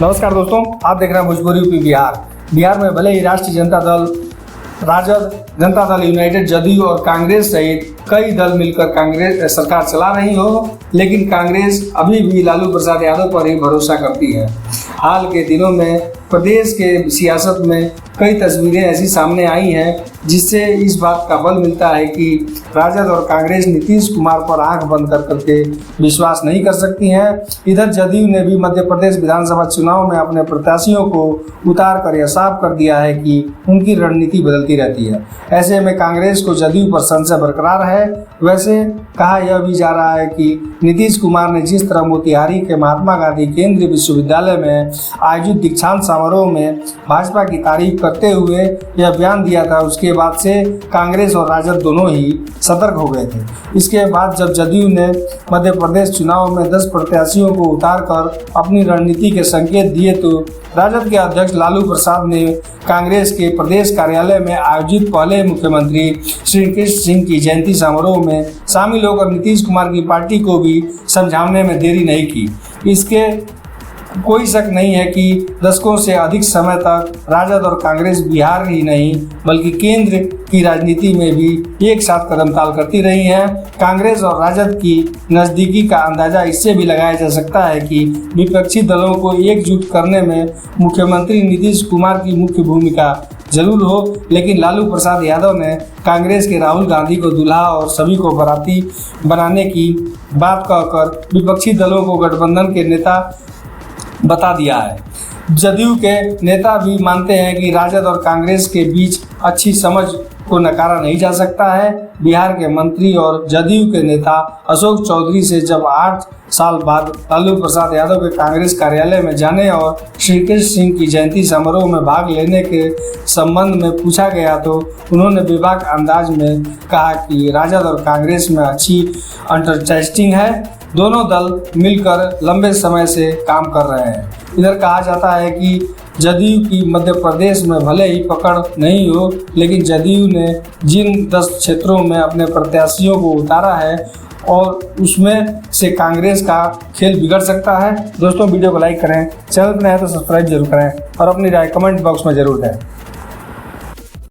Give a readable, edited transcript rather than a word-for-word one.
नमस्कार दोस्तों, आप देख रहे हैं भोजपुरी यूपी बिहार। बिहार में भले ही राष्ट्रीय जनता दल, राजद, जनता दल यूनाइटेड, जदयू और कांग्रेस सहित कई दल मिलकर कांग्रेस सरकार चला रही हो, लेकिन कांग्रेस अभी भी लालू प्रसाद यादव पर ही भरोसा करती है। हाल के दिनों में प्रदेश के सियासत में कई तस्वीरें ऐसी सामने आई हैं जिससे इस बात का बल मिलता है कि राजद और कांग्रेस नीतीश कुमार पर आंख बंद कर करके विश्वास नहीं कर सकती हैं। इधर जदयू ने भी मध्य प्रदेश विधानसभा चुनाव में अपने प्रत्याशियों को उतार कर यह साफ कर दिया है कि उनकी रणनीति बदलती रहती है। ऐसे में कांग्रेस को जदयू पर संशय बरकरार है। वैसे कहा यह भी जा रहा है कि नीतीश कुमार ने जिस तरह मोतिहारी के महात्मा गांधी केंद्रीय विश्वविद्यालय में आयोजित दीक्षांत समारोह में भाजपा की तारीफ करते हुए यह बयान दिया था, उसके बाद से कांग्रेस और राजद दोनों ही सतर्क हो गए थे। इसके बाद जब जदयू ने मध्य प्रदेश चुनाव में 10 प्रत्याशियों को उतार कर अपनी रणनीति के संकेत दिए, तो राजद के अध्यक्ष लालू प्रसाद ने कांग्रेस के प्रदेश कार्यालय में आयोजित पहले मुख्यमंत्री श्री कृष्ण सिंह की जयंती समारोह में शामिल होकर नीतीश कुमार की पार्टी को भी समझाने में देरी नहीं की। इसके कोई शक नहीं है कि दशकों से अधिक समय तक राजद और कांग्रेस बिहार ही नहीं बल्कि केंद्र की राजनीति में भी एक साथ कदम ताल करती रही हैं। कांग्रेस और राजद की नज़दीकी का अंदाजा इससे भी लगाया जा सकता है कि विपक्षी दलों को एकजुट करने में मुख्यमंत्री नीतीश कुमार की मुख्य भूमिका जरूर हो, लेकिन लालू प्रसाद यादव ने कांग्रेस के राहुल गांधी को दूल्हा और सभी को बाराती बनाने की बात कहकर विपक्षी दलों को गठबंधन के नेता बता दिया है। जदयू के नेता भी मानते हैं कि राजद और कांग्रेस के बीच अच्छी समझ को नकारा नहीं जा सकता है। बिहार के मंत्री और जदयू के नेता अशोक चौधरी से जब 8 साल बाद लालू प्रसाद यादव के कांग्रेस कार्यालय में जाने और श्री कृष्ण सिंह की जयंती समारोह में भाग लेने के संबंध में पूछा गया, तो उन्होंने बेबाक अंदाज में कहा कि राजद और कांग्रेस में अच्छी अंडरस्टैंडिंग है, दोनों दल मिलकर लंबे समय से काम कर रहे हैं। इधर कहा जाता है कि जदयू की मध्य प्रदेश में भले ही पकड़ नहीं हो, लेकिन जदयू ने जिन 10 क्षेत्रों में अपने प्रत्याशियों को उतारा है और उसमें से कांग्रेस का खेल बिगड़ सकता है। दोस्तों, वीडियो को लाइक करें, चैनल पर नए हैं तो सब्सक्राइब जरूर करें और अपनी राय कमेंट बॉक्स में जरूर दें।